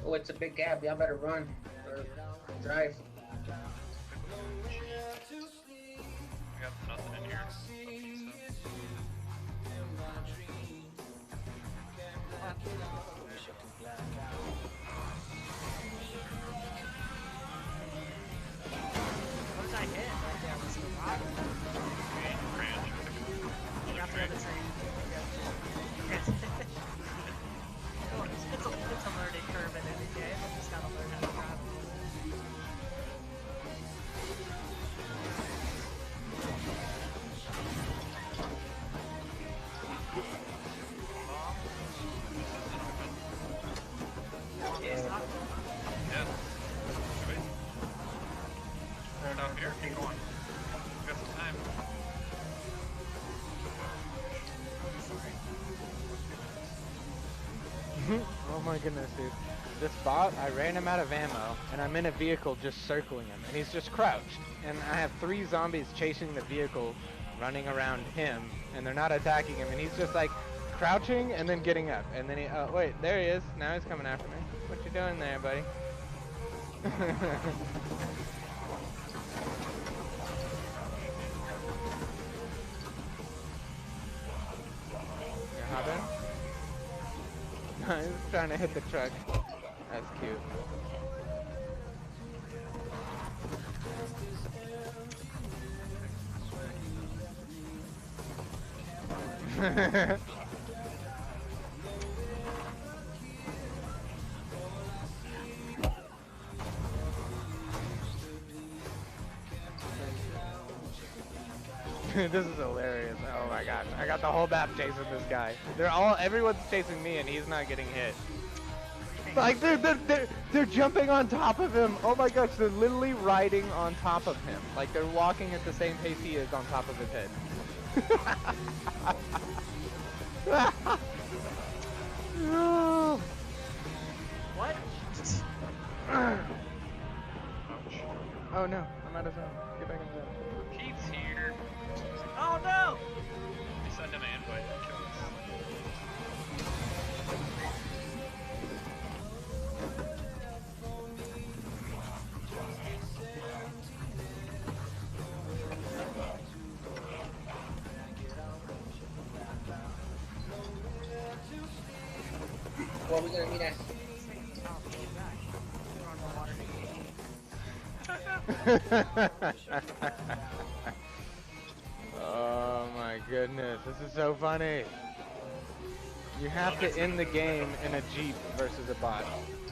Oh, it's a big gap. Y'all better run or drive. I got nothing in here. What did I hit right there? Was it a rock? Branch. Got the other tree. It's a learning curve in any game. I just gotta learn how to drive a little bit. Yeah. Yeah. Sweet. Down here, keep going. We got some time. Oh my goodness, dude. This bot, I ran him out of ammo, and I'm in a vehicle just circling him, and he's just crouched. And I have 3 zombies chasing the vehicle, running around him, and they're not attacking him, and he's just like crouching and then getting up. And then oh wait, there he is. Now he's coming after me. What you doing there, buddy? You hopping? He's trying to hit the truck. That's cute. This is hilarious. Oh my god. I got the whole map chasing this guy. Everyone's chasing me and he's not getting hit. Like they're jumping on top of him. Oh my gosh, they're literally riding on top of him. Like they're walking at the same pace he is on top of his head. What? Oh no, I'm out of zone. Get back in zone. Pete's here. Oh no! We send him an invite and kill us. What we gonna meet at? Oh my goodness, this is so funny. You have to end the game in a Jeep versus a bot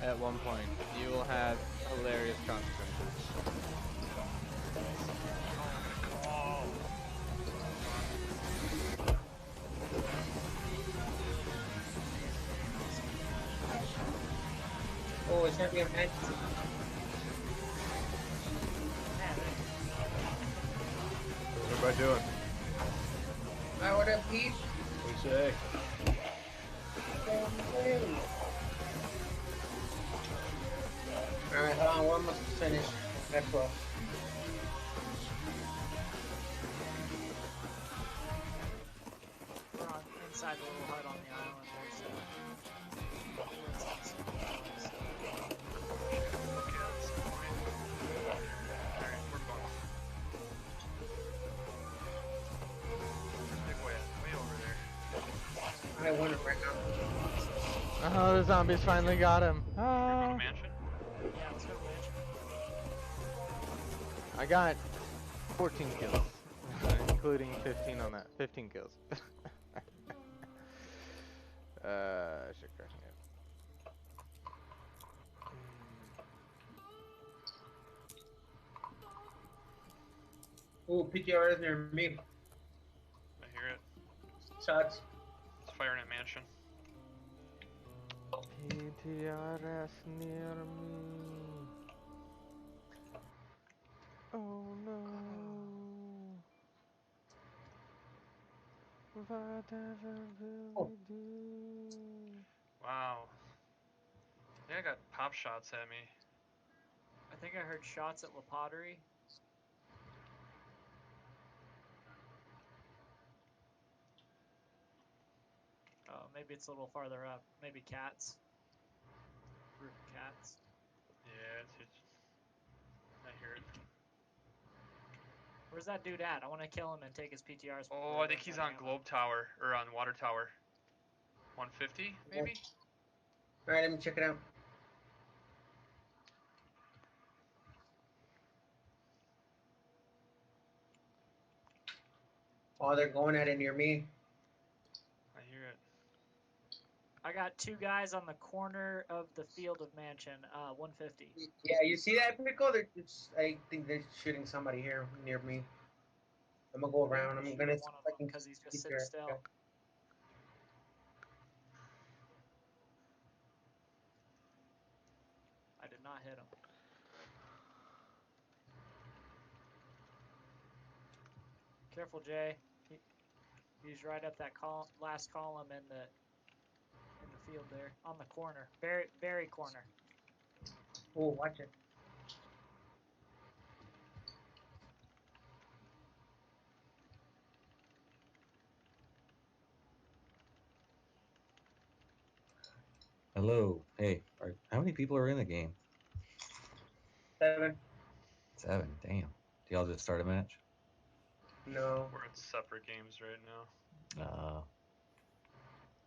at one point. You will have hilarious consequences. Oh, it's gonna be a match. What's everybody doing? Alright, what up, Pete? What do you say? Alright, hold on, we're almost finished. That's all. We're on inside the little hut on the island there, so. Alright, we're going. Big way over there. I won it right now. Oh, the zombies finally got him. Go Ah. to mansion. Yeah, let's go mansion. I got 14 kills, including 15 on that. 15 kills. Shit crashing it. Ooh, PTR is near me. I hear it. Shots. It's firing at mansion. PTRS near me. Oh no. Whatever will we do? Wow. Yeah, I got pop shots at me. I think I heard shots at La Pottery. Oh, maybe it's a little farther up. Maybe cats. group of cats. Yeah, it's I hear it. Where's that dude at? I want to kill him and take his PTRs. before Oh, he I think runs he's out of on ammo. Globe Tower or on Water Tower. 150 maybe. All right, let me check it out. Oh, they're going at it near me. I hear it. I got 2 guys on the corner of the field of mansion. 150. Yeah, you see that pickle? I think they're shooting somebody here near me. I'm gonna go I think around. they I'm shoot gonna see one of if I them can because he's just get sitting your. still. I did not hit him. Careful, Jay. He's right up that last column in the field there, on the corner, very corner. Oh, watch it. Hello. Hey, how many people are in the game? 7. 7. Damn. Do y'all just start a match? No. We're in separate games right now.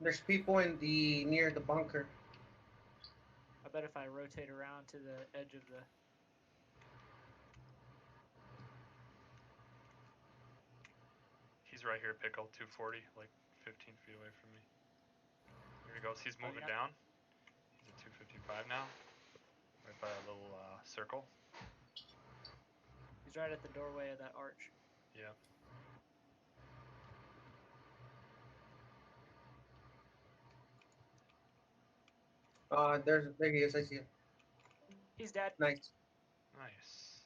There's people in the near the bunker. I bet if I rotate around to the edge of the... He's right here, Pickle, 240, like 15 feet away from me. Here he goes. He's Oh, moving yeah. down. He's at 255 now. Right by a little circle. He's right at the doorway of that arch. Yeah. There he is. I see him. He's dead. Nice. Nice.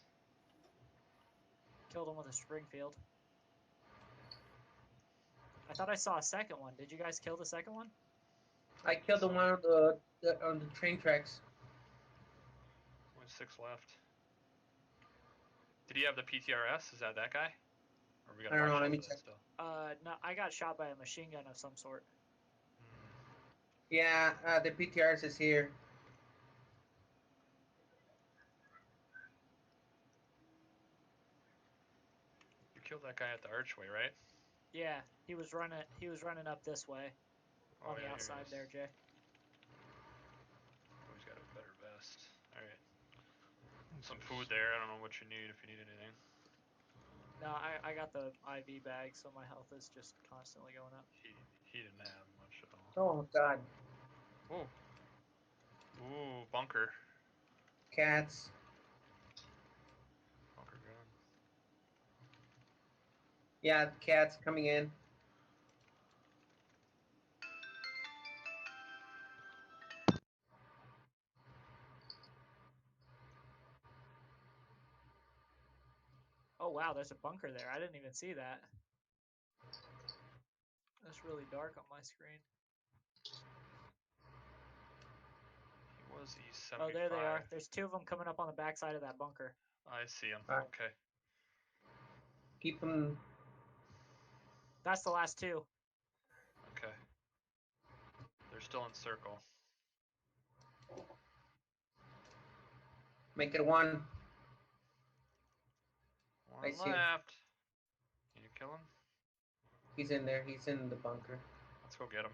Killed him with a Springfield. I thought I saw a second one. Did you guys kill the second one? I killed the one on the train tracks. Only 6 left. Did he have the PTRS? Is that guy? Or we gotta I don't watch know, let out me for that check. still? No, I got shot by a machine gun of some sort. Yeah, the PTRs is here. You killed that guy at the archway, right? Yeah, he was running up this way Oh on the yeah, outside there, Jay. Oh, he's got a better vest. Alright. Some food there. I don't know what you need if you need anything. No, I got the IV bag, so my health is just constantly going up. He didn't have much at all. Oh God. Oh. Ooh, bunker. Cats. Bunker gun. Yeah, cats coming in. Oh wow, there's a bunker there. I didn't even see that. That's really dark on my screen. He was E75. Oh, there they are. There's 2 of them coming up on the backside of that bunker. I see him. Alright. Okay. Keep them. That's the last 2. Okay. They're still in circle. Make it 1. I One see him. left. Can you kill him? He's in there. He's in the bunker. Let's go get him.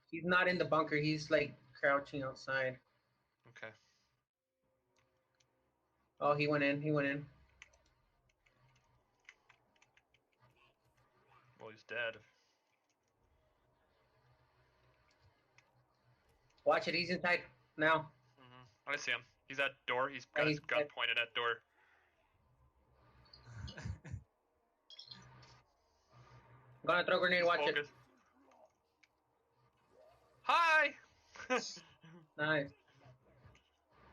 He's not in the bunker. He's like crouching outside. Okay. Oh, he went in. He went in. Well, he's dead. Watch it. He's inside now. I see him. He's at door. He's Yeah, got his he's gun dead. pointed at door. I'm gonna throw a grenade. He's Watch it. focused. Hi! Nice.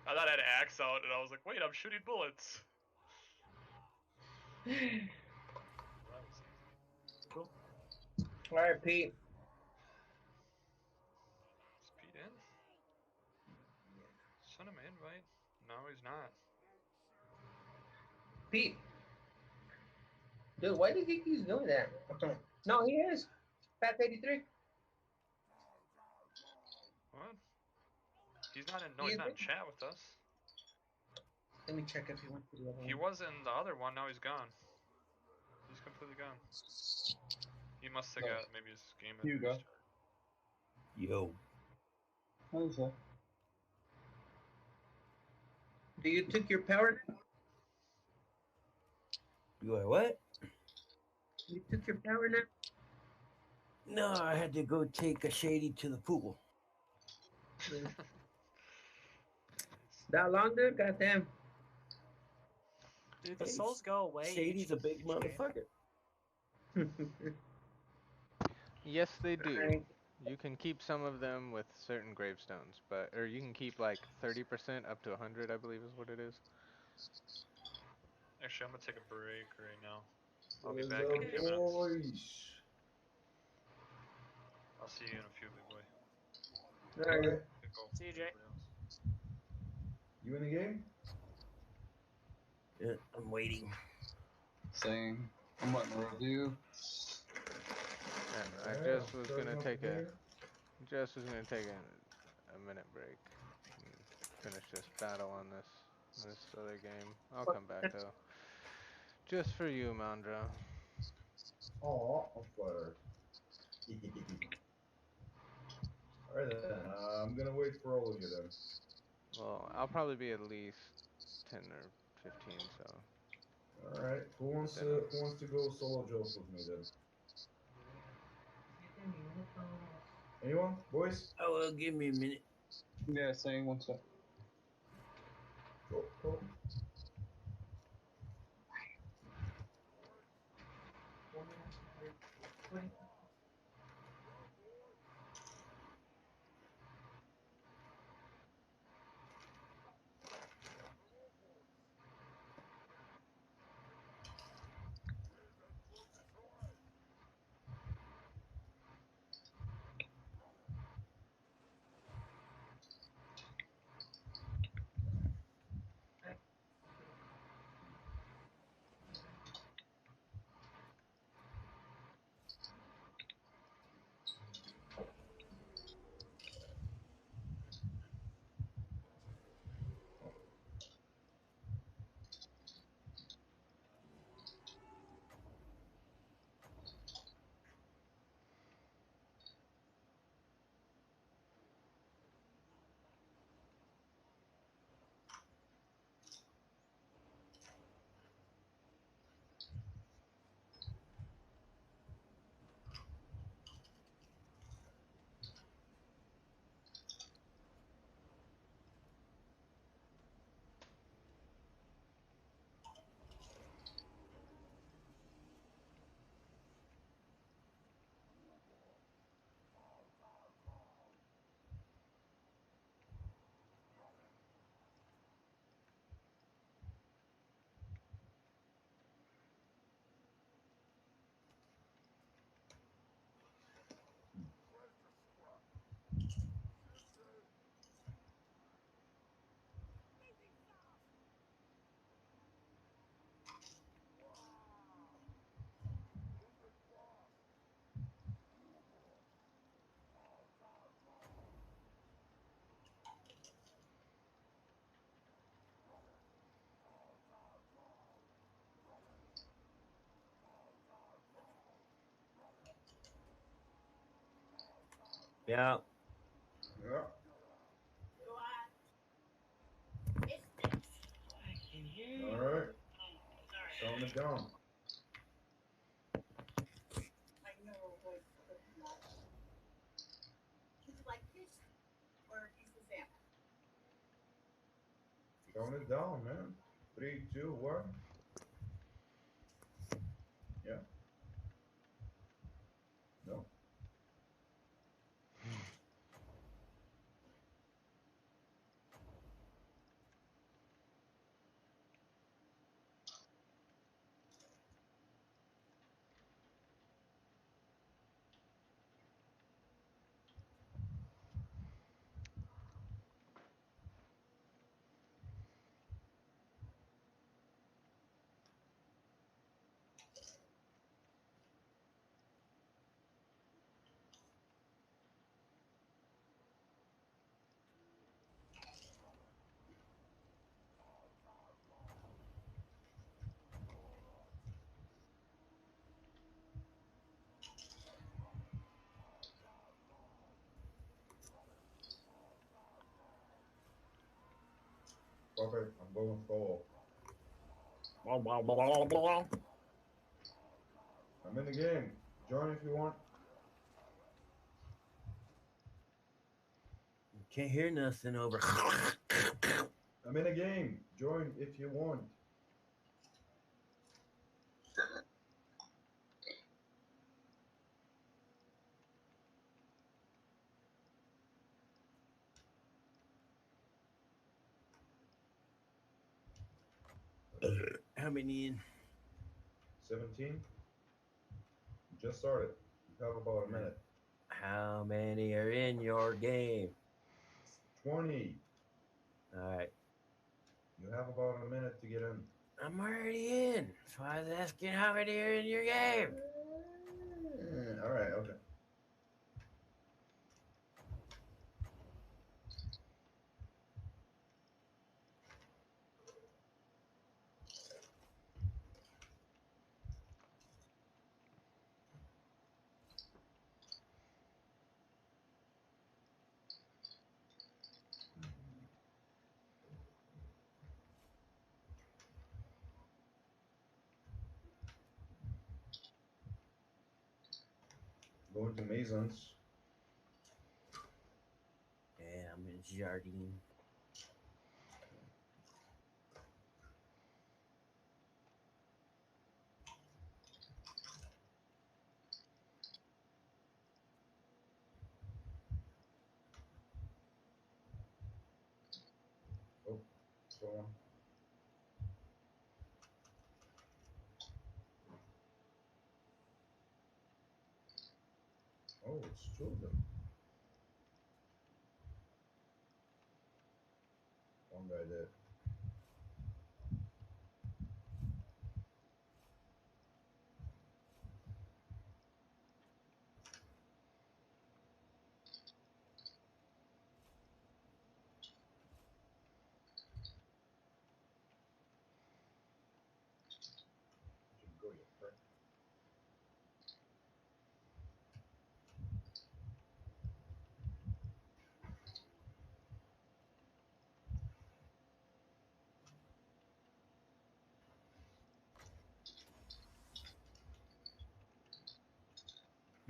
I thought I had axe out, and I was like, wait, I'm shooting bullets. Well, that was easy. Cool. All right, Pete. Is Pete in? Send him an invite. No, he's not. Pete. Dude, why do you think he's doing that? No, he is. Fat 83. What? He's not in. No, He he's is not in in? chat with us. Let me check if he went to the other He one. was in the other one. Now he's gone. He's completely gone. He must have No. got maybe his game had Here you go. restarted. Yo. How's that? Do you took your power nap? You are what? You took your power nap? No, I had to go take a shady to the pool. That long, dude? Goddamn. Dude, the Hey, souls go away. Shady's a big each motherfucker. Yes, they do. Alright. You can keep some of them with certain gravestones, or you can keep like 30% up to 100, I believe is what it is. Actually, I'm gonna take a break right now. I'll be Where's back in a the few minutes. boys? I'll see you in a few, big boy. Alright. Alright, Pick up See you, Jay. everybody else. you in the game? Yeah, I'm waiting. Same. I'm letting the review. And I Alright, just I'm was starting gonna up take the game. a minute break and finish this battle on this other game. I'll come back though. Just for you, Mandra. Aw, I'm flattered. Alright then, I'm gonna wait for all of you then. Well, I'll probably be at least 10 or 15, so. Alright, who wants to go solo Joust with me then? Anyone? Boys? Oh, well, give me a minute. Yeah, saying 1 sec. Go. Yeah. Yeah. Alright. Showing it down. Showing it down, man. 3, 2, 1. Yeah. No. Perfect. I'm going full. I'm in the game. Join if you want. Can't hear nothing over. I'm in a game. Join if you want. How many in? 17. Just started. You have about a minute. How many are in your game? 20. All right. You have about a minute to get in. I'm already in. So I was asking how many are in your game. All right. Okay. Going to Masons. Yeah, I'm in Jardine. Oh, so on. Oh, it's two of them. One guy dead. You go, you prick.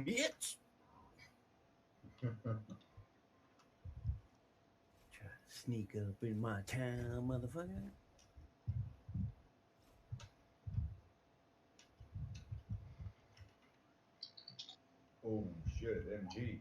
Bitch! Try to sneak up in my town, motherfucker. Oh shit, MG.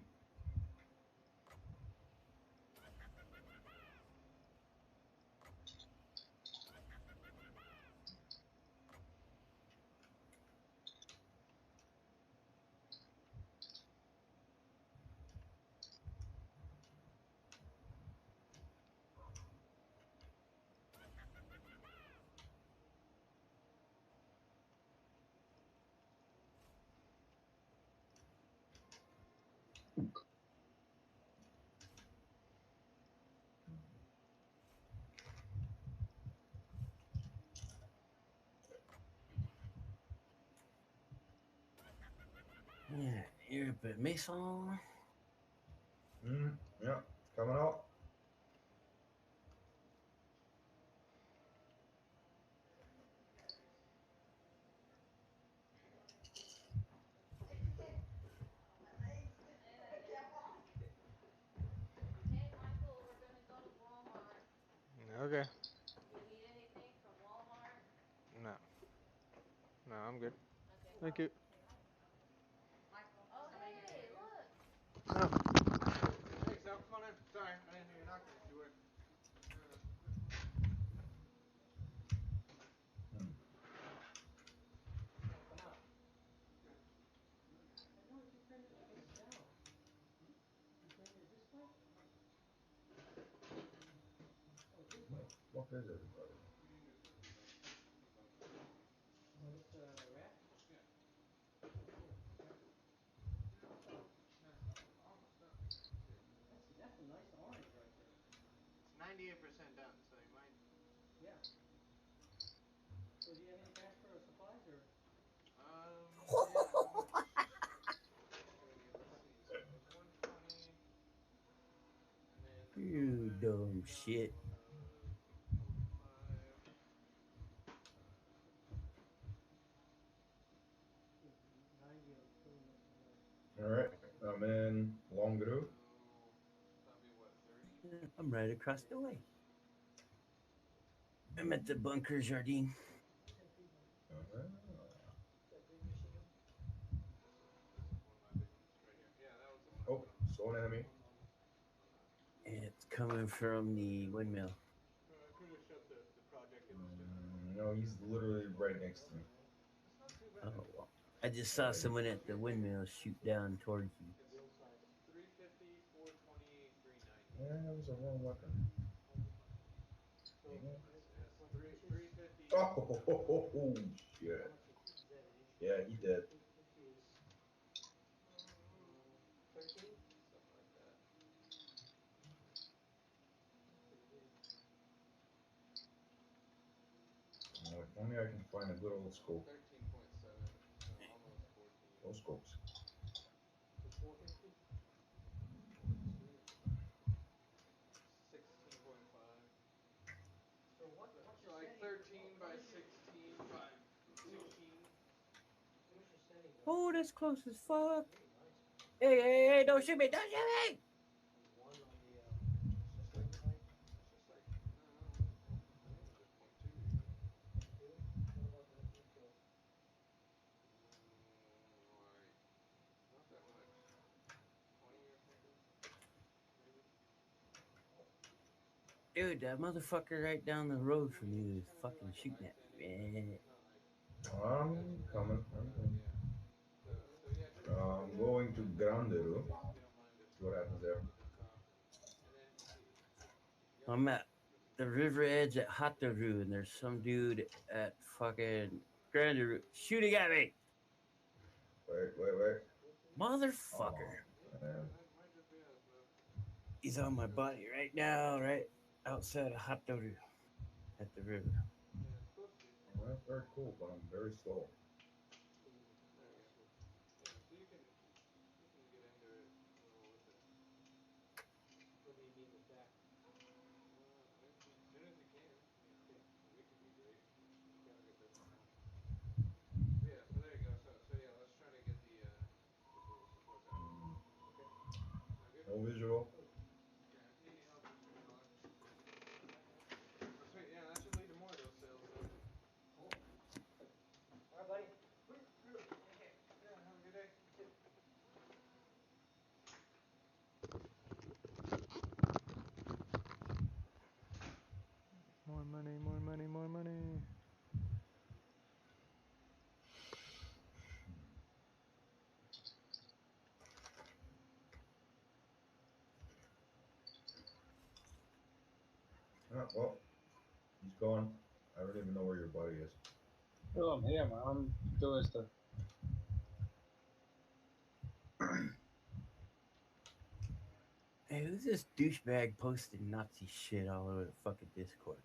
Yeah, you're up at Mason. Yeah, coming out. Hey, Michael, we're gonna go to Walmart. Okay. You need anything from Walmart? No. No, I'm good. Okay. Thank you. Oh, hey, look. Oh. Hey, Sal, come on in. Sorry, I didn't hear you knocking. If you were. Hmm. Come out. I know you turned it face down. You turned it this way? Oh, this way. What is everybody? Oh, this rack? Oh, okay. Almost done. That's a nice orange right there. It's 98% done, so you might. Yeah. So do you have any transfer of supplies or? Yeah, how much do we need? Let's see. So it was 120, and then the You moment dumb we got shit. was I'm right across the way. I'm at the bunker, Jardine. Uh-huh. Oh, saw an enemy. It's coming from the windmill. No, he's literally right next to me. Oh, well. I just saw someone at the windmill shoot down towards you. Yeah, that was a wrong weapon. Oh, shit. Yeah, he did. If only I can find a good old scope. No scopes. Oh, that's close as fuck. Hey, hey, hey, don't shoot me, don't shoot me! Dude, that motherfucker right down the road from you is fucking shooting at me, man. I'm coming. I'm coming. I'm going to Granderu. See what happens there. I'm at the river edge at Hataru, and there's some dude at fucking Grandaru shooting at me. Wait. Oh, Motherfucker. man. He's on my body right now, right outside of Hataru at the river. Well, that's very cool, but I'm very slow. No visual. More money, more money, more money. Well, he's gone. I don't even know where your body is. Oh, I'm here, man. I'm doing stuff. Hey, who's this douchebag posting Nazi shit all over the fucking Discord?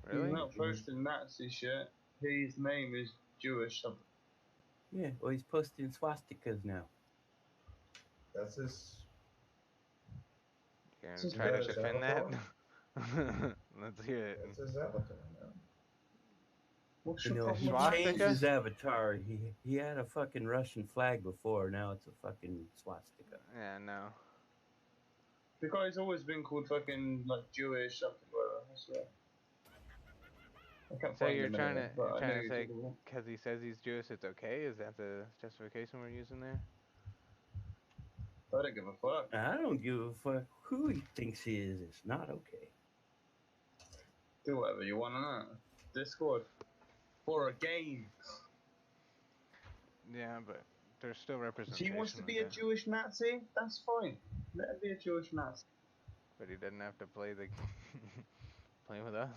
He's Really? not posting Nazi shit. His name is Jewish. Yeah, well, he's posting swastikas now. That's his. You gonna This is try to that his defend that? avatar? Let's hear it. That's his avatar, man. What's You your know, The he problem with changed swastika? his avatar. He had a fucking Russian flag before. Now it's a fucking swastika. Yeah, no. The guy's always been called fucking like Jewish something or other. I swear. I can't So find you're him trying to anywhere, but I know say you're talking about. because he says he's Jewish, it's okay? Is that the justification we're using there? I don't give a fuck. I don't give a fuck who he thinks he is. It's not okay. Do whatever you want on that. Discord. For a game. Yeah, but there's still If he wants representation to with be a that. Jewish Nazi, that's fine. Let him be a Jewish Nazi. But he doesn't have to play the play with us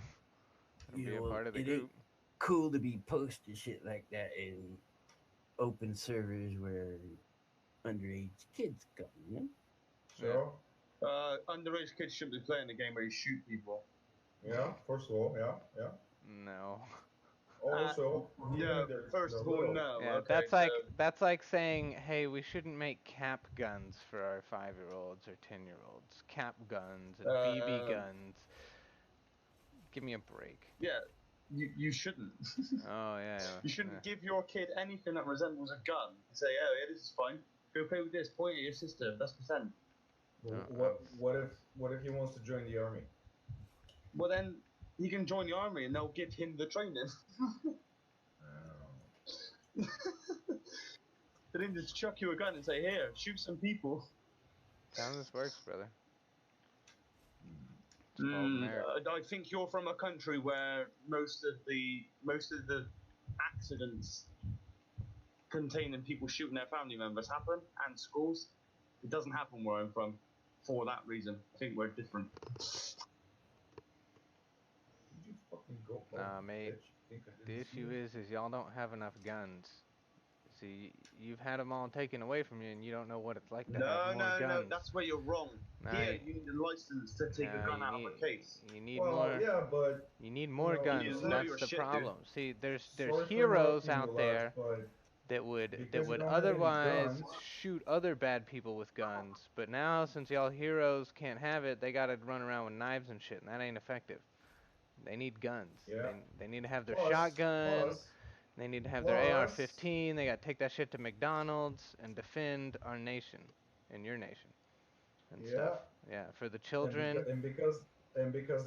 or You be a know, part of the it ain't group. cool to be posting shit like that in open servers where underage kids come, you know? So, Underage kids shouldn't be playing the game where you shoot people. yeah, first of all, yeah. No. Also, even No, if they're first of all, little. no. Yeah, Okay, that's like saying, hey, we shouldn't make cap guns for our 5-year-olds or 10-year-olds. Cap guns and BB guns. Give me a break. yeah, you shouldn't. Oh yeah. You shouldn't give your kid anything that resembles a gun and say, oh, yeah, this is fine. Go play with this. Point at your sister. That's consent. No, What if what if he wants to join the army? Well, then he can join the army and they'll give him the training. Oh. They didn't just chuck you a gun and say, "Here, shoot some people." That's how this works, brother. It's called America. I think you're from a country where most of the accidents containing people shooting their family members happen, and schools. It doesn't happen where I'm from, for that reason. I think we're different. Did you fucking go home, Nah, mate. bitch? Think I The didn't see issue you? is y'all don't have enough guns. See, you've had them all taken away from you, and you don't know what it's like to have No, more no, no. guns. That's where you're wrong. Nah, Here, you need a license to take a nah, gun out of a case. you need Well, more. yeah, but You need you more know, You need guns. to know That's your the shit, problem. See, there's sorry for heroes interrupting you, out lads, there but that would because you don't have any otherwise guns, shoot other bad people with guns. But now, since y'all heroes can't have it, they gotta run around with knives and shit, and that ain't effective. They need guns. yeah. They need to have their Plus, shotgun. plus, They need to have their plus, AR-15. They gotta take that shit to McDonald's and defend our nation and your nation and stuff. yeah, Yeah, for the and children. because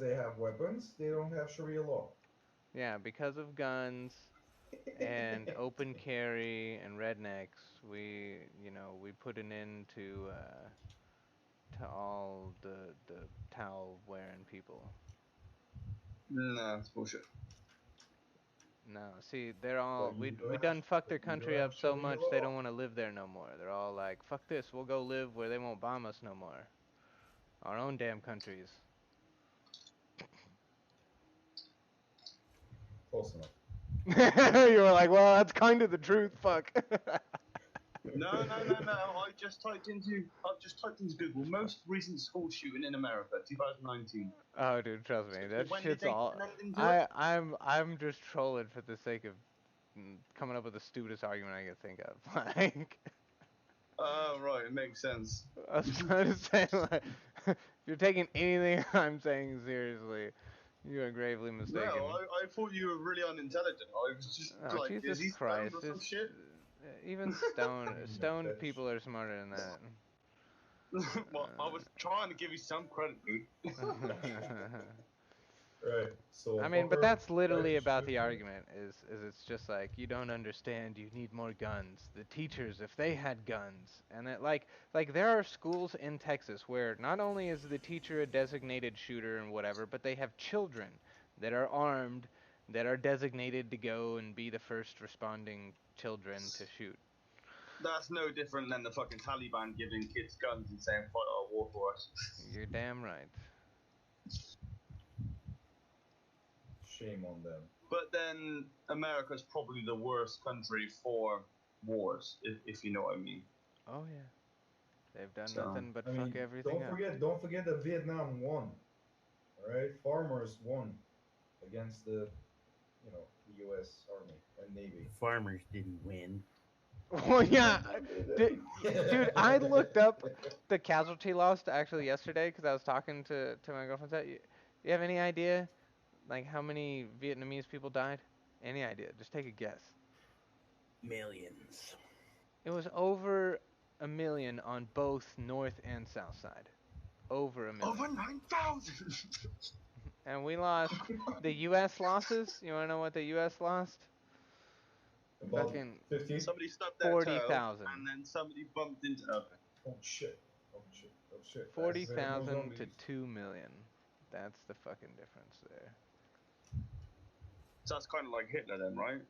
they have weapons, they don't have Sharia law. Yeah, because of guns and open carry and rednecks, we put an end to all the towel wearing people. No, it's bullshit. No, see, they're all But we done fucked their you don't country have up so Sharia much they law. don't want to live there no more. They're all like, fuck this, we'll go live where they won't bomb us no more. Our own damn countries. Close enough. You were like, well, that's kind of the truth. Fuck. No. I've just typed into Google most recent school shooting in America, 2019. Oh, dude, trust me, that When did shit's they all. put an end to it? I'm just trolling for the sake of coming up with the stupidest argument I could think of. Like, Oh, right, it makes sense. I was trying to say, like, if you're taking anything I'm saying seriously, you are gravely No, mistaken. I thought you were really unintelligent. I was just Oh, like, Jesus is he stoned Christ! or some shit? Even stoned Bitch. people are smarter than that. Well, I was trying to give you some credit, dude. Right. So I mean, but fucker that's tried literally to about shoot the me. argument. Is it's just like you don't understand. You need more guns. The teachers, if they had guns, and it like there are schools in Texas where not only is the teacher a designated shooter and whatever, but they have children that are armed that are designated to go and be the first responding children to shoot. That's no different than the fucking Taliban giving kids guns and saying fight our war for us. You're damn right. Shame on them. But then America's probably the worst country for wars, if you know what I mean. Oh yeah, they've done So, nothing but I fuck mean, everything up. don't forget that Vietnam won. All right, farmers won against the, U.S. Army and Navy. The farmers didn't win. Well, yeah, They dude, I looked up the casualty loss actually yesterday because I was talking to my girlfriend. You have any idea, like how many Vietnamese people died? Any idea? Just take a guess. Millions. It was over 1 million on both north and south side. Over 1 million. over 9,000! And we lost. The U.S. losses. You wanna know what the U.S. lost? About Fucking 50. Somebody stubbed their 40,000. toe, and then somebody bumped into them. Oh shit. Oh shit. Oh shit. Forty There's no thousand to zombies. 2 million. That's the fucking difference there. So that's kind of like Hitler then, right?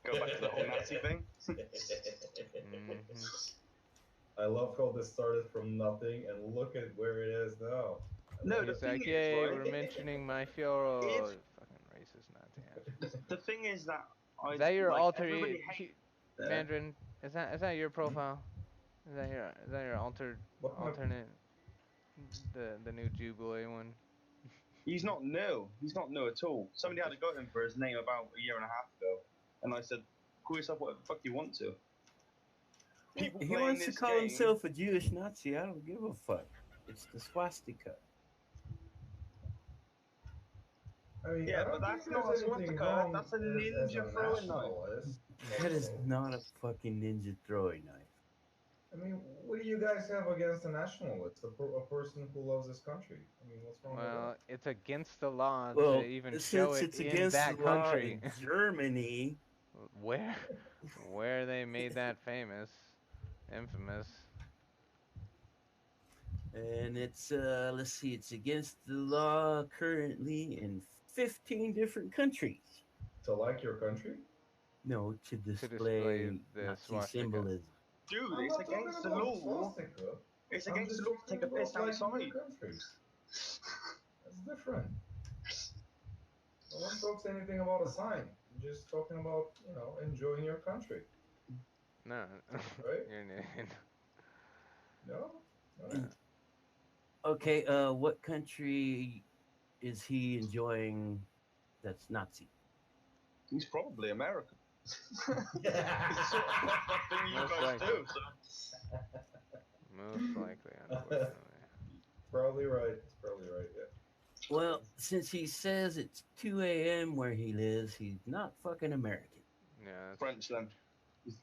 Go back to the whole Nazi thing. Mhm. I love how this started from nothing and look at where it is now. No, the He's thing like, is, yay, right? we're mentioning my Fioro. If- Fucking racist Nazi ass. The thing is that Is that your alter everybody hates Mandarin? Is that your profile? Is that your What my alternate the new Jew boy one? He's not new. He's not new at all. Somebody had to go to him for his name about a year and a half ago, and I said, "Call yourself whatever the fuck you want to." People He playing wants to this call game. himself a Jewish Nazi. I don't give a fuck. It's the swastika. I mean, Yeah, I don't but think that's not there's a anything swastika. wrong That's a as ninja a throwing knife. nationalist. That is So- not a fucking ninja throwing knife. I mean, what do you guys have against a nationalist, a person who loves his country? I mean, what's wrong with that? Well, it's against the law to Well, even show since it it's in against the that law country. in Germany, where where they made that famous, infamous. and it's let's see, it's against the law currently in 15 different countries. To like your country? No, to To display display the Nazi swastika. symbolism. Dude, I'm it's not talking against the about law. swastika. It's I'm against just the law to talking take a piss about liking your outside. country. That's different. No one talks anything about a sign. You're just talking about, enjoying your country, No, right? you're an idiot. No? No. No? Okay, what country is he enjoying that's Nazi? He's probably American. It's the sort of fucked up thing you Most guys likely. do. So. Most likely, unfortunately. Probably right. It's probably right, yeah. Well, since he says it's 2 a.m. where he lives, he's not fucking American. Yeah, that's French then.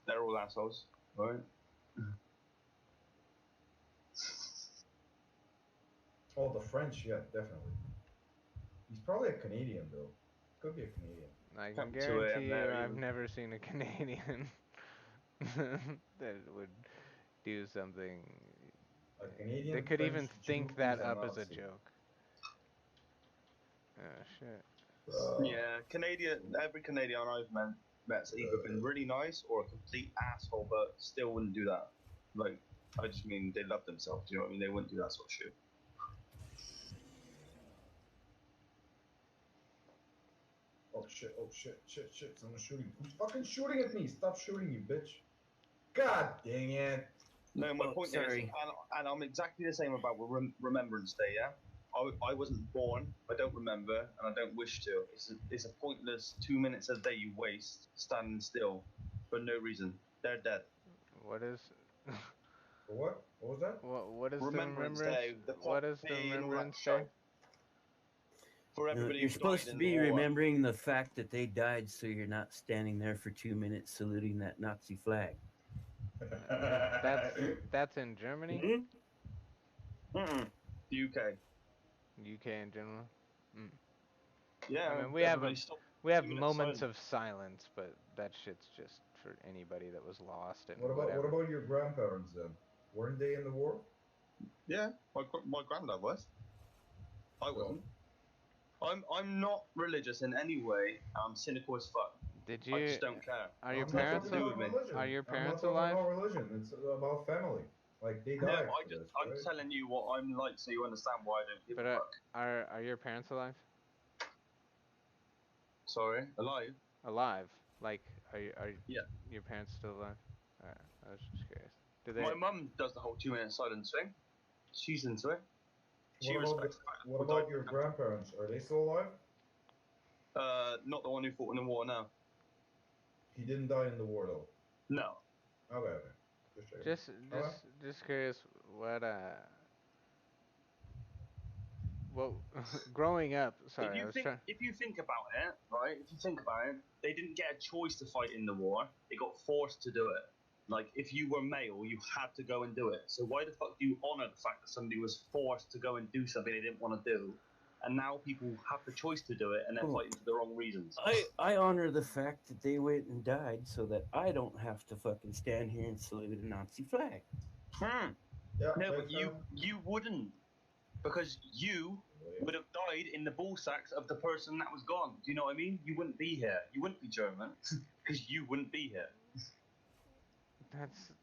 They're all assholes, right? Oh, the French, yeah, definitely. He's probably a Canadian, though. Could be a Canadian. I can Come 2 a.m. guarantee you there, I've even. never seen a Canadian that would do something. A Canadian They could French even Jew think who's that a up as a Nazi. joke. Oh shit. Yeah, Canadian. Every Canadian met's either been really nice or a complete asshole, but still wouldn't do that. Like, I just mean they love themselves. You know what I mean? They wouldn't do that sort of shit. Oh shit, shit. Someone's shooting. Who's fucking shooting at me? Stop shooting, you bitch. God dang it. No, my Oh, point is, sorry. and I'm exactly the same about Remembrance Day. Yeah, I wasn't born. I don't remember, and I don't wish to. It's a pointless 2 minutes a day you waste standing still for no reason. They're dead. What is For what? What was that? what is the Remembrance remembrance? Day, the What is the poppy and all that remembrance day? shit. For everybody You're who supposed died to in the be war. remembering the fact that they died so you're not standing there for 2 minutes saluting that Nazi flag. That's that's in Germany, Mm-mm. The UK. UK in general. Mm. I Yeah, mean, everybody stopped. we have 2 minutes moments silent. of silence, but that shit's just for anybody that was lost and What whatever. about your grandparents then? Weren't they in the war? Yeah, my granddad was. I So, wasn't. I'm not religious in any way. I'm cynical as fuck. Did I you? just don't care. Are your I'm not Nothing to parents talking do al- with about me. religion. are your I'm not parents talking alive? about religion. It's about family. Like, they No, died for this, I'm right? telling you what I'm like so you understand why I don't give But a fuck. are your parents alive? Sorry, alive? Alive? Like, are Yeah. your parents still alive? Alright, I was just curious. Do they? My mum does the whole 2 minute silence thing. She's into it. She What about respects the fact that what people died about for your the country. grandparents? Are they still alive? Not the one who fought in the war now. He didn't die in the war though. No. Okay. Just checking. Just Okay. just curious. What well, growing up. Sorry, I was trying. If you think about it, right? If you think about it, they didn't get a choice to fight in the war. They got forced to do it. Like if you were male, you had to go and do it. So why the fuck do you honor the fact that somebody was forced to go and do something they didn't want to do? And now people have the choice to do it, and they're Oh. fighting for the wrong reasons. I honor the fact that they went and died so that I don't have to fucking stand here and salute a Nazi flag. Yeah. No, makes but you sense. wouldn't, because you would have died in the ball sacks of the person that was gone. Do you know what I mean? You wouldn't be here. You wouldn't be German because you wouldn't be here.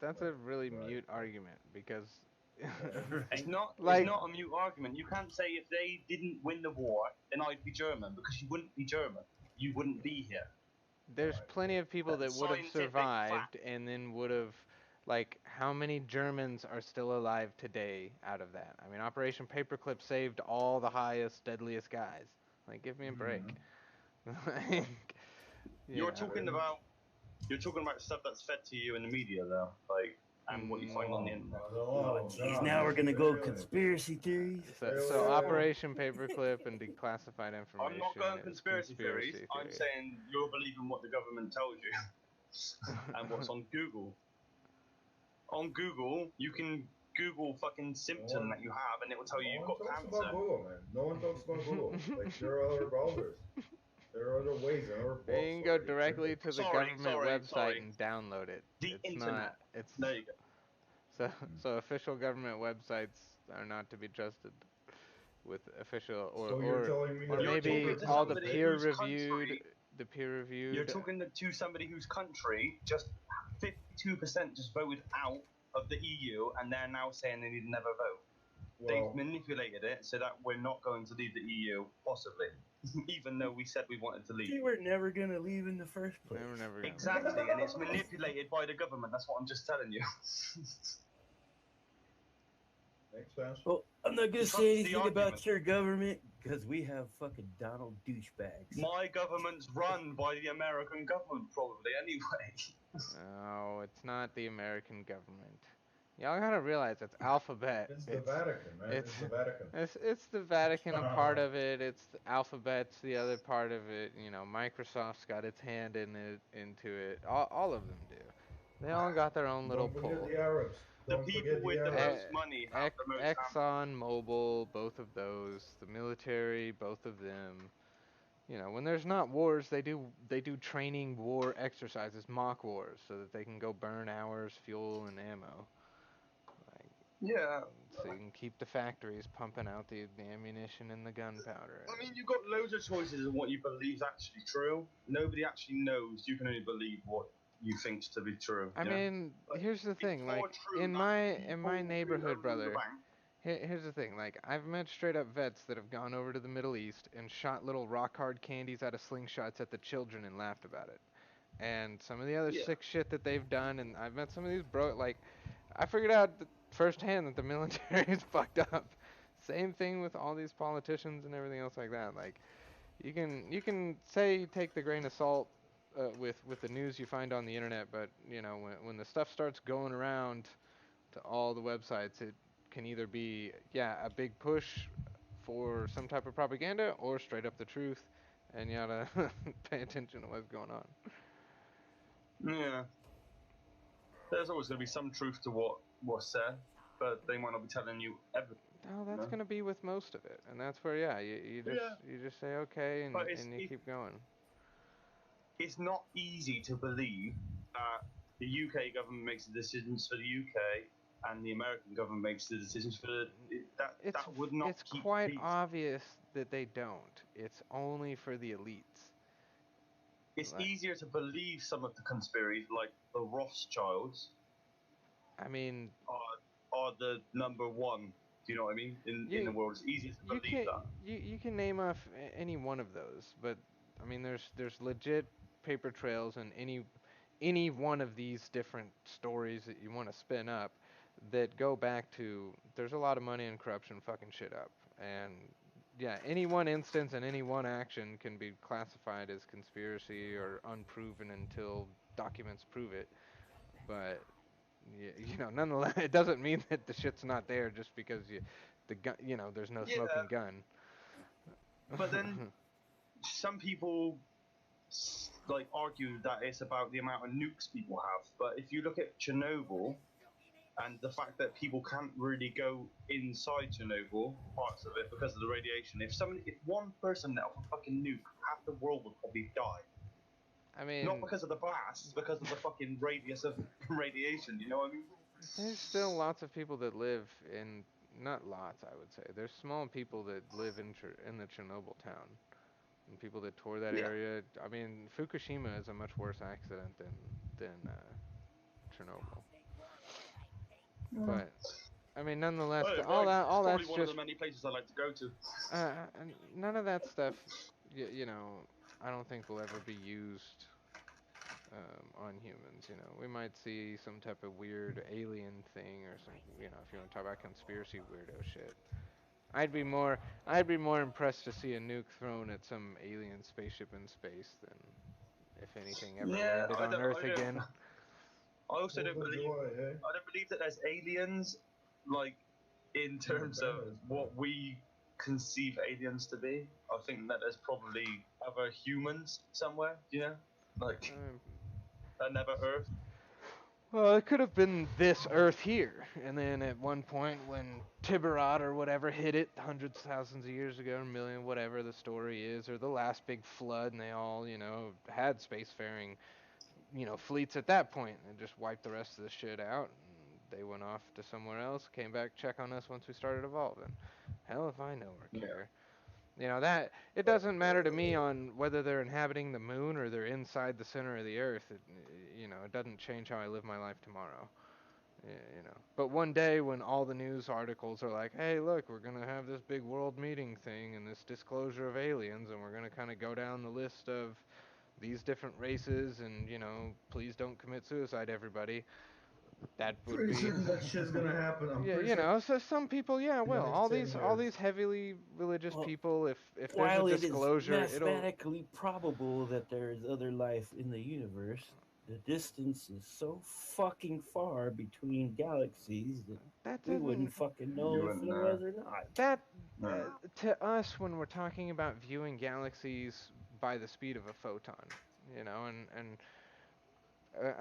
That's a really Right. mute argument because It's Right? not. It's like not a mute argument. You can't say if they didn't win the war, then I'd be German because you wouldn't be German. You wouldn't be here. there's Right. plenty of people that That's would have scientific fact. survived and then would have like how many Germans are still alive today out of that? I mean, Operation Paperclip saved all the highest, deadliest guys. Like, give me a break. Like, you You're know. talking about. You're talking about stuff that's fed to you in the media, though, like, and what you find on the internet. Oh, geez, now we're gonna go conspiracy theories. So Operation Paperclip and declassified information I'm not going is conspiracy theories. conspiracy I'm theory. saying you're believing what the government tells you and what's on Google. On Google, you can Google fucking symptom that you have, and it will tell you No you've one got talks cancer. about Google, man. No one talks about Google. Like, there are other browsers. There are other ways and other You books can go already directly printed. to the Sorry, government website and download it. The It's internet. not. It's There you go. so official government websites are not to be trusted with official So you're telling me or that You're maybe talking Google to all Maps the is somebody fake? peer whose reviewed country. You're talking to somebody whose country just 52% just voted out of the EU, and they're now saying they need to never vote. They've Well, manipulated it so that we're not going to leave the EU, possibly, even though we said we wanted to They leave. were never gonna leave in the first place. never gonna Exactly, and it's manipulated by the government. That's what I'm just telling you. makes sense. Well, I'm not gonna Trust say the anything about argument. your government because we have fucking Donald douchebags. My government's run by the American government, probably, anyway. No, it's not the American government. Y'all gotta realize it's alphabet. It's the Vatican, man. It's the Vatican. It's the Vatican a part of it. It's the alphabet's the other part of it. You know, Microsoft's got its hand into it. All of them do. They all got their own little Don't forget pull. the Arabs. The Don't people forget the with the Arabs. most money have the most Exxon Mobil, both of those. The military, both of them. You know, when there's not wars, they do training war exercises, mock wars, so that they can go burn hours, fuel, and ammo. Like, Yeah. so you can keep the factories pumping out the ammunition and the gunpowder. I mean, you've got loads of choices of what you believe is actually true. Nobody actually knows. You can only believe what you think's to be true. I you know? mean, But here's the thing. it's Like more true in that my people neighborhood, own the brother. bank. Here's the thing. Like I've met straight up vets that have gone over to the Middle East and shot little rock hard candies out of slingshots at the children and laughed about it. And some of the other Yeah. sick shit that they've done, and I've met some of these like I figured out firsthand that the military is fucked up. Same thing with all these politicians and everything else like that. Like you can say take the grain of salt with the news you find on the internet, but you know when the stuff starts going around to all the websites, it can either be a big push for some type of propaganda or straight up the truth, and you gotta pay attention to what's going on. Yeah. There's always going to be some truth to what's said, but they might not be telling you everything. No, that's No. gonna be with most of it, and that's where you just say okay and, But you keep going. it's not easy to believe that the UK government makes the decisions for the UK and the American government makes the decisions for that would not It's keep quite peace. obvious that they don't. It's only for the elites. It's Like, easier to believe some of the conspiracies, like the Rothschilds I mean, are the number one. Do you know what I mean? In the world, it's easier to you believe can that. you can name off any one of those, but I mean, there's legit paper trails in any one of these different stories that you want to spin up that go back to there's a lot of money and corruption fucking shit up, and yeah, any one instance and any one action can be classified as conspiracy or unproven until documents prove it, but nonetheless, it doesn't mean that the shit's not there just because there's no Yeah, smoking gun. but then some people like argue that it's about the amount of nukes people have. But if you look at Chernobyl and the fact that people can't really go inside Chernobyl, parts of it because of the radiation, if one person let off a fucking nuke, half the world would probably die. I mean, Not because of the blast, it's because of the fucking radius of radiation. You know what I mean? there's still lots of people that live in, not lots, I would say. There's small people that live in the Chernobyl town, and people that tour that Yeah. area. I mean, Fukushima is a much worse accident than Chernobyl. But I mean, nonetheless, all Probably that's one of just the many places I like to go to. and none of that stuff. I don't think will ever be used on humans. We might see some type of weird alien thing or some. If you want to talk about conspiracy weirdo shit. I'd be more impressed to see a nuke thrown at some alien spaceship in space than if anything ever Yeah, landed on Earth again. I also Fourth don't of believe. July, eh? I don't believe that there's aliens, like in terms of what we conceive aliens to be. I think that there's probably other humans somewhere. You know, like Um, that never Earth. Well, it could have been this Earth here, and then at one point when Tiburon or whatever hit it hundreds of thousands of years ago, a million, whatever the story is, or the last big flood, and they all, had spacefaring, fleets at that point, and just wiped the rest of the shit out. And they went off to somewhere else, came back, check on us once we started evolving. Hell if I know or Yeah. care. That it doesn't matter to me on whether they're inhabiting the moon or they're inside the center of the earth. It doesn't change how I live my life tomorrow. But one day when all the news articles are like, "Hey, look, we're gonna have this big world meeting thing and this disclosure of aliens, and we're gonna kind of go down the list of these different races, and please don't commit suicide, everybody." That would Pretty be certain that shit's gonna happen. I'm yeah, pretty certain so some people, yeah, in the will. next All 10 these years. heavily religious Well, people, if there's a while it is disclosure, it'll mathematically probable that there is other life in the universe, the distance is so fucking far between galaxies that that we wouldn't doesn't fucking You know if wouldn't there know. was or not. that No. to us when we're talking about viewing galaxies by the speed of a photon, and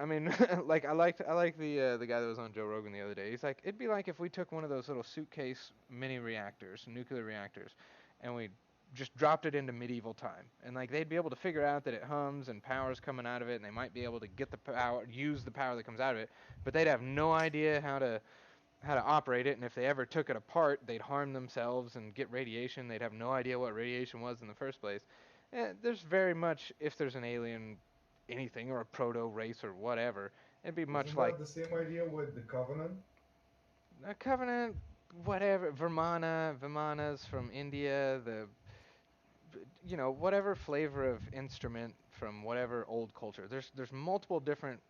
I mean, like I like the guy that was on Joe Rogan the other day. He's like, it'd be like if we took one of those little suitcase mini reactors, nuclear reactors, and we just dropped it into medieval time, and like they'd be able to figure out that it hums and power's coming out of it, and they might be able to get the power, use the power that comes out of it, but they'd have no idea how to operate it, and if they ever took it apart, they'd harm themselves and get radiation. They'd have no idea what radiation was in the first place. There's very much, if there's an alien anything or a proto race or whatever, it'd be much Isn't like that the same idea with the Covenant? a Covenant, whatever, Vimanas from India, whatever flavor of instrument from whatever old culture. There's multiple different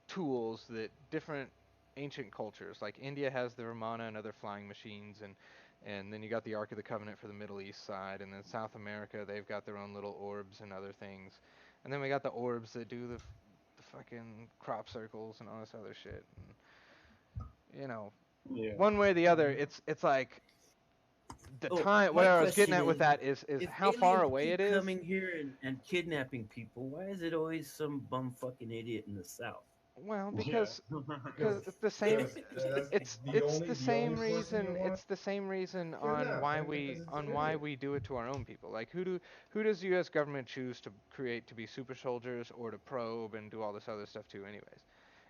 tools that different ancient cultures, like India has the Ramana and other flying machines, and then you got the Ark of the Covenant for the Middle East side, and then South America they've got their own little orbs and other things, and then we got the orbs that do the fucking crop circles and all this other shit. And, Yeah. one way or the other, it's like the Oh, time. my What I was getting question at with is, that is if how far aliens away keep it is. coming here and kidnapping people, why is it always some bum fucking idiot in the South? Well, Yeah. because Because it's the same. that's the It's only the the only same person you reason. want It's the same reason to kidnap, and because it's an on why idiot. we do it to our own people. Like who does the U.S. government choose to create to be super soldiers or to probe and do all this other stuff to, anyways?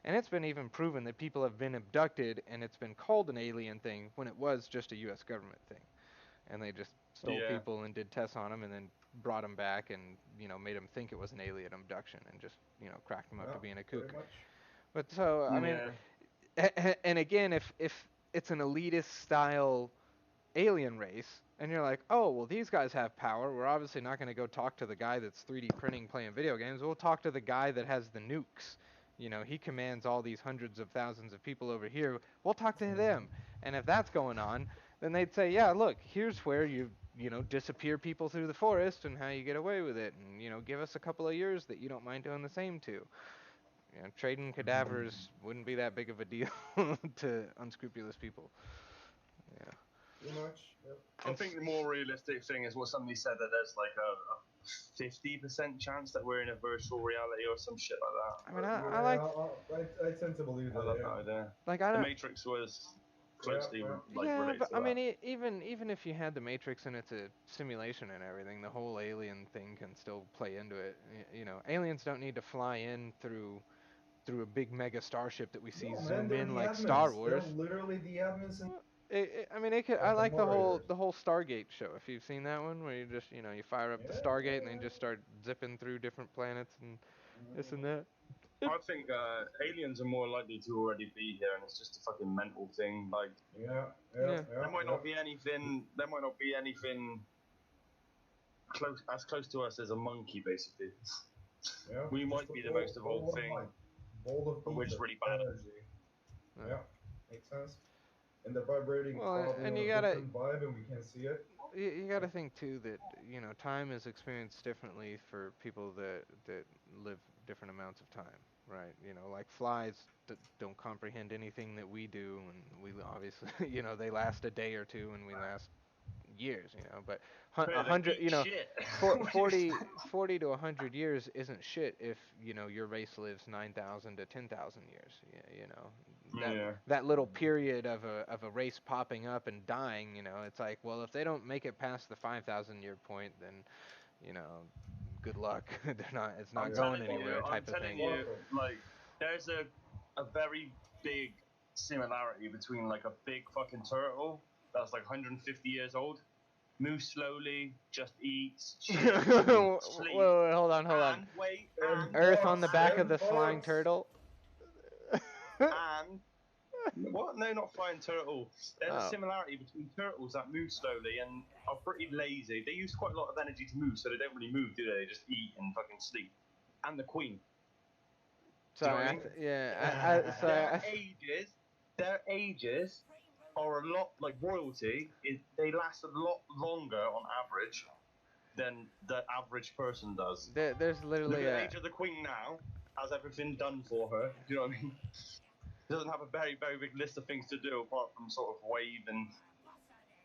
And it's been even proven that people have been abducted, and it's been called an alien thing when it was just a U.S. government thing, and they just stole Yeah. people and did tests on them, and then brought them back and made them think it was an alien abduction, and just cracked them up Yeah, to being a kook. pretty much. But so I mean, Yeah. and again, if it's an elitist style alien race, and you're like, oh well, these guys have power. We're obviously not going to go talk to the guy that's 3D printing playing video games. We'll talk to the guy that has the nukes. He commands all these hundreds of thousands of people over here. We'll talk to them. And if that's going on, then they'd say, yeah, look, here's where you disappear people through the forest and how you get away with it, and give us a couple of years that you don't mind doing the same to. Trading cadavers wouldn't be that big of a deal to unscrupulous people. Yeah. Pretty much. Yep. I think the more realistic thing is what somebody said, that there's like a 50% chance that we're in a virtual reality or some shit like I mean, I Yeah, like I tend to believe that. I that. love Yeah. that idea. like I The don't. Matrix was Yeah. closely Yeah. like Yeah, related but to I that. mean, even if you had the Matrix and it's a simulation and everything, the whole alien thing can still play into it. Aliens don't need to fly in through a big mega starship that we see No, man, zoom they're in the like Star admins. They're Wars. literally the admins I mean, it could. I of the like the whole moderators. the whole Stargate show. If you've seen that one, where you just you fire up the Yeah. Stargate and they just start zipping through different planets and this and that. I think aliens are more likely to already be here, and it's just a fucking mental thing. Like Yeah. Yeah. Yeah. Yeah. there might Yeah. not be anything. There might not be anything close to us as a monkey, basically. Yeah. We Just might a be the most bowl evolved of thing, light, bowl of but we're just ether really bad. energy. Yeah. Yeah. Makes sense. And they're vibrating Well, probably and on you a gotta different vibe, and we can't see it. you got to think too that time is experienced differently for people that live different amounts of time, right? Like flies don't comprehend anything that we do, and we obviously they last a day or two, and we last years, but Better a than hundred, eat shit. for 40 to 100 years isn't shit if your race lives 9,000 to 10,000 years. That Yeah. that little period of a race popping up and dying, it's like, well, if they don't make it past the 5,000 year point, then good luck. It's not I'm going telling you, anywhere I'm type of telling thing. you, like, there's a very big similarity between like a big fucking turtle that's like 150 years old, moves slowly, just eats, shits, Whoa, sleep, wait, hold on. and wait, and Earth on the back of and the flying fox. turtle. and what? No, not flying turtle. There's a Oh. similarity between turtles that move slowly and are pretty lazy. They use quite a lot of energy to move, so they don't really move, do they? They just eat and fucking sleep. And the queen. Do you know Sorry, what I mean? yeah. Their ages are a lot like royalty. They last a lot longer on average than the average person does. There's Look literally at the a. age of the queen now. Has everything done for her? Do you know what I mean? Doesn't have a very, very big list of things to do apart from sort of wave. And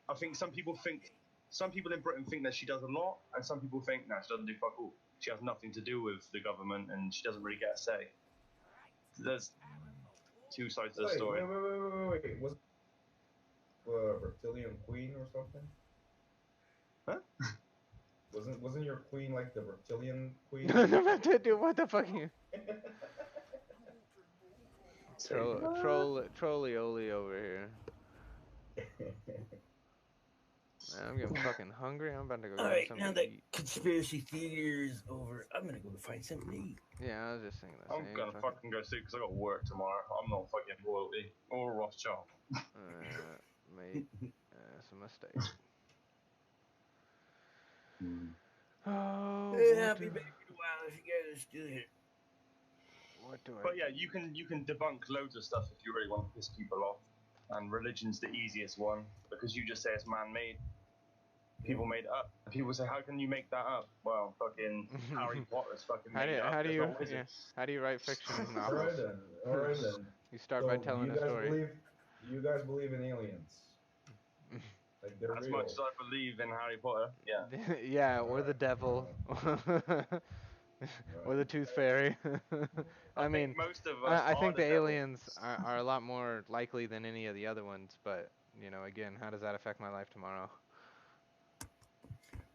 I think some people in Britain think that she does a lot, and some people think no, she doesn't do fuck all. She has nothing to do with the government, and she doesn't really get a say. There's two sides to the story. Wait. Was reptilian queen or something? Huh? Wasn't your queen like the reptilian queen? Dude, what the fuck? Trollioli over here. Man, I'm getting fucking hungry. I'm about to go All grab right, something now to that eat. conspiracy theory is over, I'm gonna go find something to eat. Yeah, I was just thinking the I'm same. gonna fucking go sleep because I got work tomorrow. I'm not fucking royalty or Rothschild. Mate, that's a mistake. Oh, Yeah, I'll be back in a while if you guys are still here. What do I? But yeah, you can debunk loads of stuff if you really want to piss people off. And religion's the easiest one because you just say it's man-made. People made it up. People say, "How can you make that up?" Well, fucking Harry Potter's fucking made it up. How do It's you not wizard. how do you write fiction All novels? right then. All right then. You start So by telling a story. you guys believe in aliens? Like they're As real? much as I believe in Harry Potter, yeah. Yeah, or the devil, or the Tooth Fairy. I I mean, think most of us I are think the the devil. aliens are a lot more likely than any of the other ones. But again, how does that affect my life tomorrow?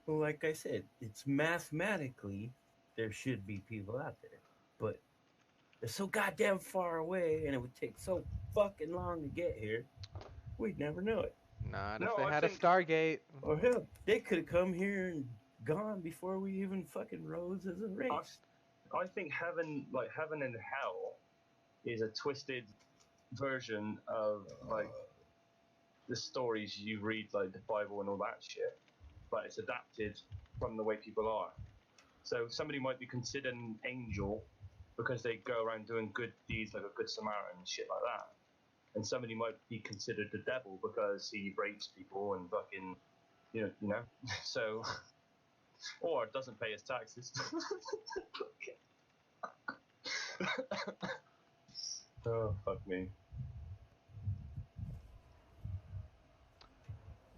Well, like I said, it's mathematically there should be people out there, but they're so goddamn far away, and it would take so fucking long to get here. We'd never know it. Not if No, they I had a think Stargate. Or hell, they could have come here and gone before we even fucking rose as a race. I think heaven and hell is a twisted version of like the stories you read, like the Bible and all that shit, but it's adapted from the way people are. So somebody might be considered an angel because they go around doing good deeds like a good Samaritan and shit like that. And somebody might be considered the devil because he rapes people and fucking, you know. So, or doesn't pay his taxes. Oh, fuck me.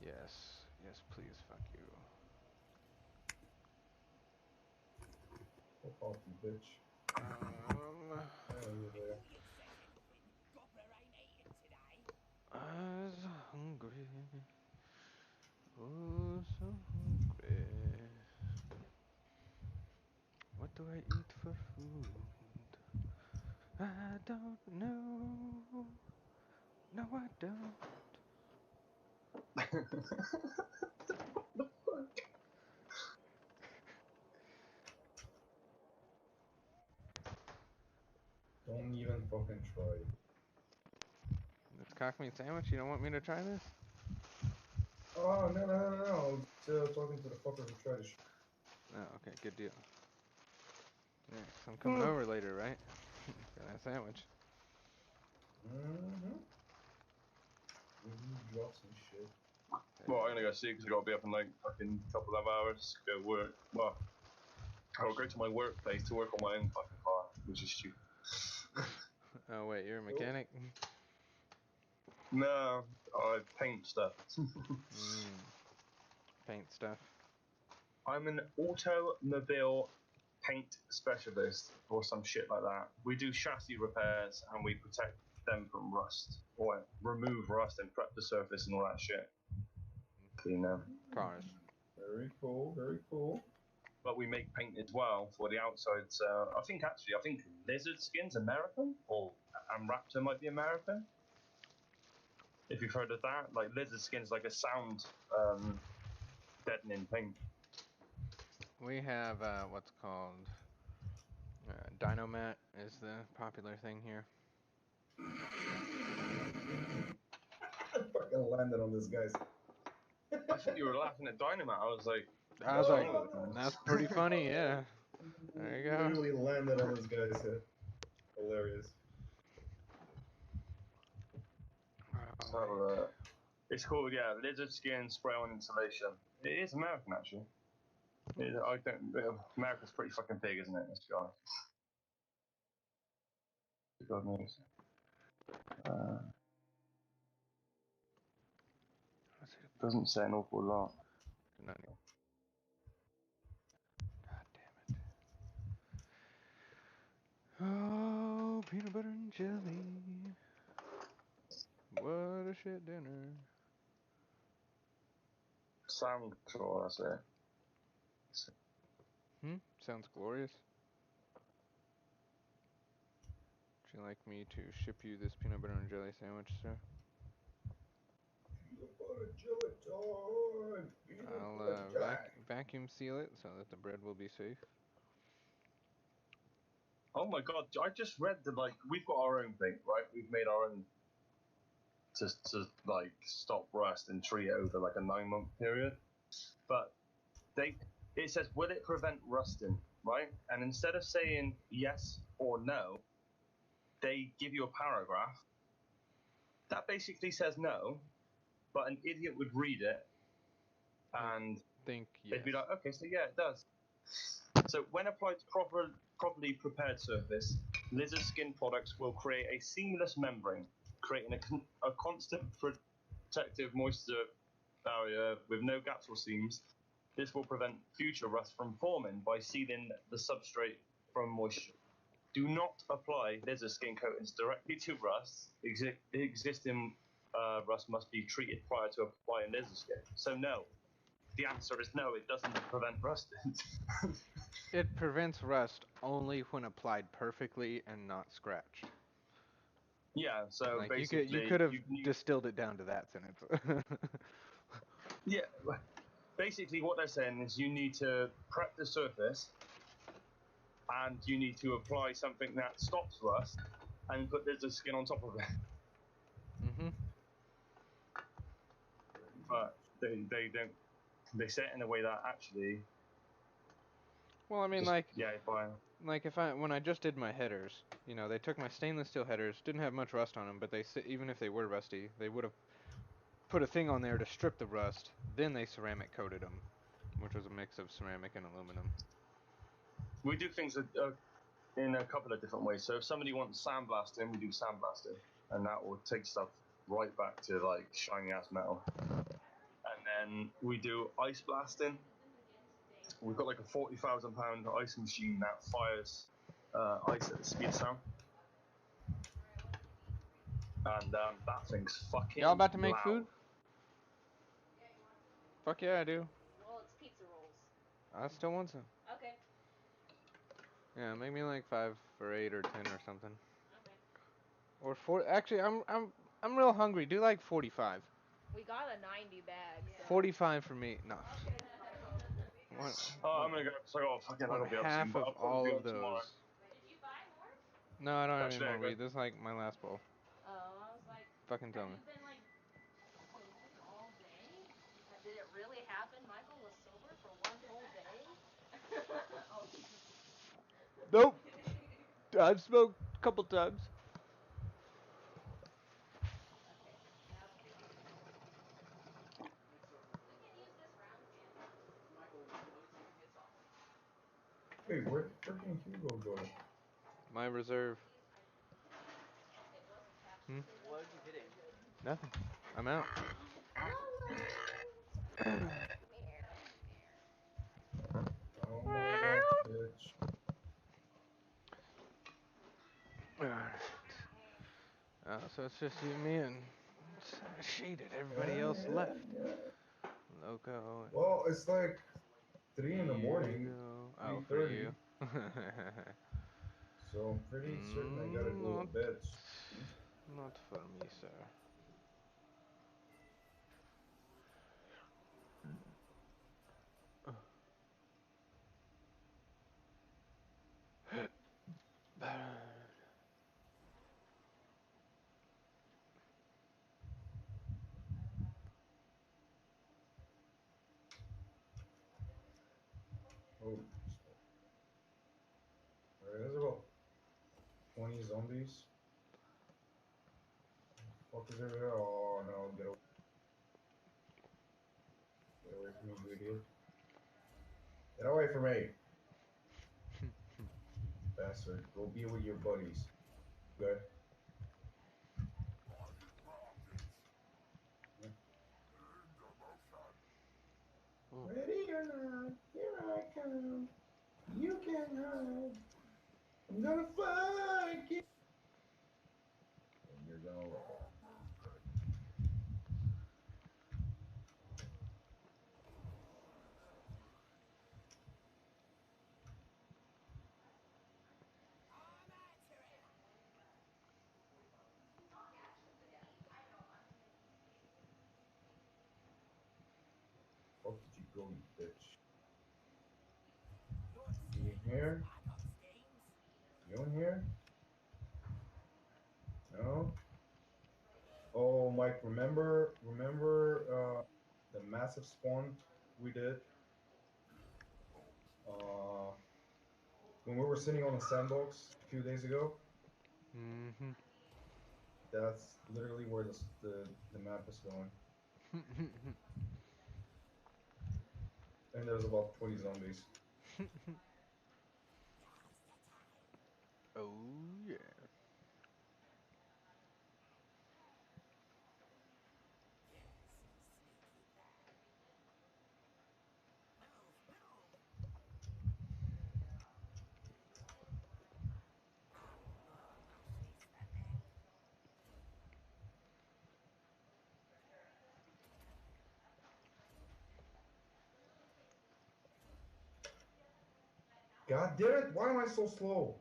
Yes, please, fuck you. Fuck off, you bitch. You're there. I was hungry. Oh, so hungry. What do I eat for food? I don't know. No, I don't. Don't even fucking try. It's cock meat sandwich. You don't want me to try this? Oh no. I was talking to the fucker who tried to. Oh, okay, good deal. Yeah, 'cause I'm coming over later, right? Got that sandwich. Mm-hmm. You drop some shit. Well, I'm gonna go see because I gotta be up in like fucking couple of hours. Go work. Well, I'll go to my workplace to work on my own fucking car, which is stupid. Oh wait, you're a mechanic? No, I paint stuff. Mm. paint stuff. I'm an automobile paint specialist or some shit like that. We do chassis repairs and we protect them from rust or remove rust and prep the surface and all that shit. You know. Cars. Very cool. Very cool. But we make paint as well for the outsides. I think Lizard Skin's American, or and Raptor might be American. If you've heard of that, like Lizard Skin's like a sound deadening paint. We have what's called Dynomat is the popular thing here. I fucking landed on this, guys. I thought you were laughing at Dynamite. I was like, I was what's like, wrong with him? that's pretty funny, yeah. There you go. Literally landed on this guy's head. Hilarious. So it's called Lizard Skin Spray on Insulation. It is American actually. America's pretty fucking big, isn't it? This guy. God knows. Doesn't say an awful lot. God damn it. Oh, peanut butter and jelly. What a shit dinner. Sound control, that's it. Sounds glorious. Would you like me to ship you this peanut butter and jelly sandwich, sir? Peanut butter jelly time. I'll vacuum seal it so that the bread will be safe. Oh my god, I just read that we've got our own thing, right? We've made our own to stop rust and treat it over like a 9-month period. But it says, will it prevent rusting, right? And instead of saying yes or no, they give you a paragraph that basically says no, but an idiot would read it and Think yes. they'd be like, okay, so yeah, it does. So when applied to properly prepared surface, Lizard Skin products will create a seamless membrane, creating a constant protective moisture barrier with no gaps or seams. This will prevent future rust from forming by sealing the substrate from moisture. Do not apply Lizard Skin coatings directly to rust. Existing rust must be treated prior to applying Lizard Skin. So no. The answer is no, it doesn't prevent rust. It prevents rust only when applied perfectly and not scratched. Yeah, so like basically you could have distilled it down to that sentence. Yeah, basically what they're saying is you need to prep the surface and you need to apply something that stops rust and put Lizard Skin on top of it. But they don't. They say it in a way that actually. Well, I mean, fine. when I just did my headers, they took my stainless steel headers, didn't have much rust on them, but even if they were rusty, they would have put a thing on there to strip the rust. Then they ceramic coated them, which was a mix of ceramic and aluminum. We do things in a couple of different ways. So if somebody wants sandblasting, we do sandblasting, and that will take stuff right back to like shiny ass metal. And then we do ice blasting. We've got like a £40,000 ice machine that fires ice at the speed of sound. And that thing's fucking Y'all about to make loud. food? Fuck yeah, I do. Well, it's pizza rolls. I still want some. Okay. Yeah, make me like 5 or 8 or 10 or something. Okay. Or 4. Actually, I'm real hungry. Do like 45. We got a 90 bag. So. 45 for me. No. I'm gonna go. So I gotta be up soon, half but of I'll probably all be of up tomorrow. those. Did you buy more? No, I don't have any Actually, more weed. This is like my last bowl. Oh, I was like, Fucking tell have me. you been like drinking all day? Did it really happen? Michael was sober for one whole day? Oh. Nope. I've smoked a couple times. Okay, now the fun. We can use this round can. Michael loads and gets off. Wait, where can Hugo go? My reserve. It wasn't capped. Hmm? What did you hit him? Nothing. I'm out. Oh, so it's just you, me, and shaded. Everybody Yeah, else yeah, left. yeah. Loco. And Well, it's like 3 in the morning, Diego. Oh, for 3:30. you. So I'm pretty certain I gotta go to Not, bed soon. not for me, sir. Oh, alright, there's about 20 zombies. Fuck is everywhere? Oh no, get away from me, you idiot. Get away from me, bastard. Go be with your buddies. Okay? Oh. Ready or not, here I come. You can't hide. I'm gonna fight you. And you're gonna love it. Fuck did you go, you bitch? You in here? You in here? No? Oh, Mike, remember the massive spawn we did? Uh, when we were sitting on the sandbox a few days ago? Mm-hmm. That's literally where the map is going. And there's about 20 zombies. Oh, yeah. God damn it, why am I so slow?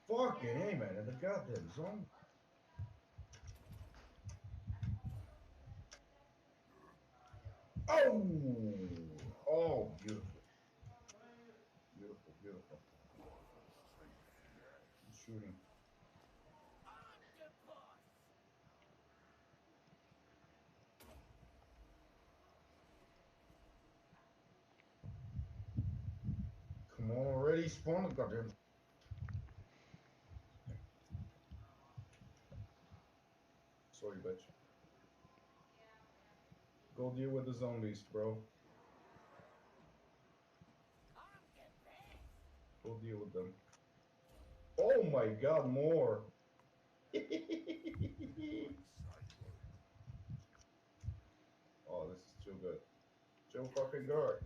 Fucking hey man, and the goddamn zombie. Oh! Oh, beautiful. Beautiful, beautiful. He's shooting. Come on already, spawn. Goddamn. Sorry, bitch. Go deal with the zombies, bro. Go deal with them. Oh my god, more. Oh, this is too good. Too fucking good.